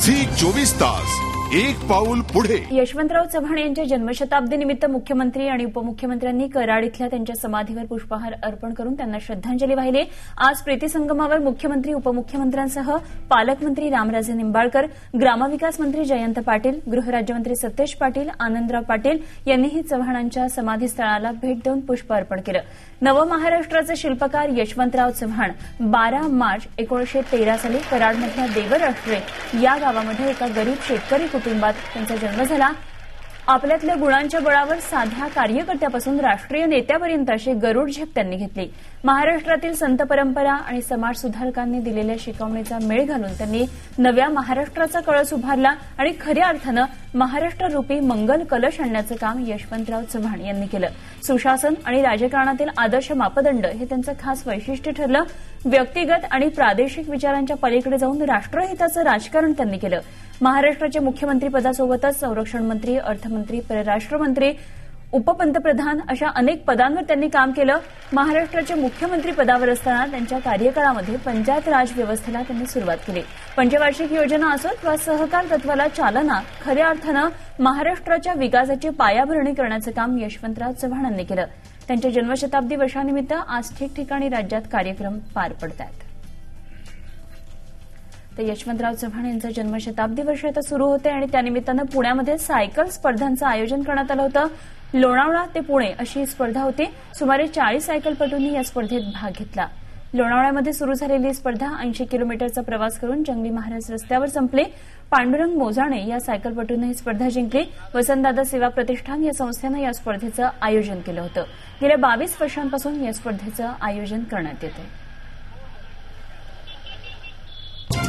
झी24 तास एक पाऊल पुढे। यशवंतराव चव्हाण यांच्या जन्मशताब्दीनिमित्त मुख्यमंत्री आणि उपमुख्यमंत्र्यांनी कराड इथल्या त्यांच्या समाधीवर पुष्पहार अर्पण करून त्यांना श्रद्धांजली वाहिली। आज प्रीतिसंगमावर मुख्यमंत्री उपमुख्यमंत्र्यांसह पालकमंत्री रामराजे निंबाळकर, ग्रामविकास मंत्री जयंत पाटील, गृहराज्यमंत्री सतेज पाटील, आनंदराव पाटील यांनीही चव्हाणांच्या समाधीस्थळाला भेट देऊन पुष्प अर्पण केलं। नवमहाराष्ट्राचे शिल्पकार यशवंतराव चव्हाण 12 मार्च 1913 साली कराडमधल्या देवराष्ट्रे या गावामध्ये एका गरीब शेतकरी कुटुंबात त्यांचा जन्म झाला। आपल्यातल्या गुणांच्या बळावर साध्या कार्यकर्त्यापासून राष्ट्रीय नेत्यापर्यंत अशी गरुड झेप त्यांनी घेतली। महाराष्ट्रातील संत परंपरा आणि समाज सुधारकांनी दिलेल्या शिकवणीचा मेळ घालून त्यांनी नव्या महाराष्ट्राचा कळस उभारला आणि खऱ्या अर्थानं महाराष्ट्ररूपी मंगल कलश आणण्याचं काम यशवंतराव चव्हाण यांनी केलं। सुशासन आणि राजकारणातील आदर्श मापदंड हे त्यांचं खास वैशिष्ट्य ठरलं। व्यक्तिगत आणि प्रादेशिक विचारांच्या पलीकडे जाऊन राष्ट्रहिताचं राजकारण त्यांनी केलं। महाराष्ट्राच्या मुख्यमंत्रीपदासोबतच संरक्षण मंत्री, अर्थमंत्री, परराष्ट्र मंत्री, उपपंतप्रधान अशा अनेक पदांवर त्यांनी काम केलं। महाराष्ट्राच्या मुख्यमंत्रीपदावर असताना त्यांच्या कार्यकाळामध्ये पंचायत राज व्यवस्थेला त्यांनी सुरुवात केली। पंचवार्षिक योजना असोत किंवा सहकार तत्वाला चालना, खऱ्या अर्थानं महाराष्ट्राच्या विकासाची पायाभरणी करण्याचं काम यशवंतराव चव्हाणांनी केलं। त्यांच्या जन्मशताब्दी वर्षानिमित्त आज ठिकठिकाणी राज्यात कार्यक्रम पार पडत आहेत। तर यशवंतराव चव्हाण यांचं जन्मशताब्दी वर्ष आता सुरू होते आणि त्यानिमित्तानं पुण्यामध्ये सायकल स्पर्धांचं आयोजन करण्यात आलं होतं। लोणावळा ते पुणे अशी ही स्पर्धा होती। सुमारे 40 सायकलपटूंनी या स्पर्धेत भाग घेतला। लोणावळ्यामध्ये सुरू झालेली स्पर्धा 80 किलोमीटरचा प्रवास करून जंगली महाराज रस्त्यावर संपली। पांडुरंग मोजाणे या सायकलपटूंनी ही स्पर्धा जिंकली। वसंतदादा सेवा प्रतिष्ठान या संस्थेनं या स्पर्धेचं आयोजन केलं होतं। गेल्या 22 वर्षांपासून या स्पर्धेचं आयोजन करण्यात येतं।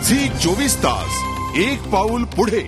झी24 तास एक पाऊल पुढे।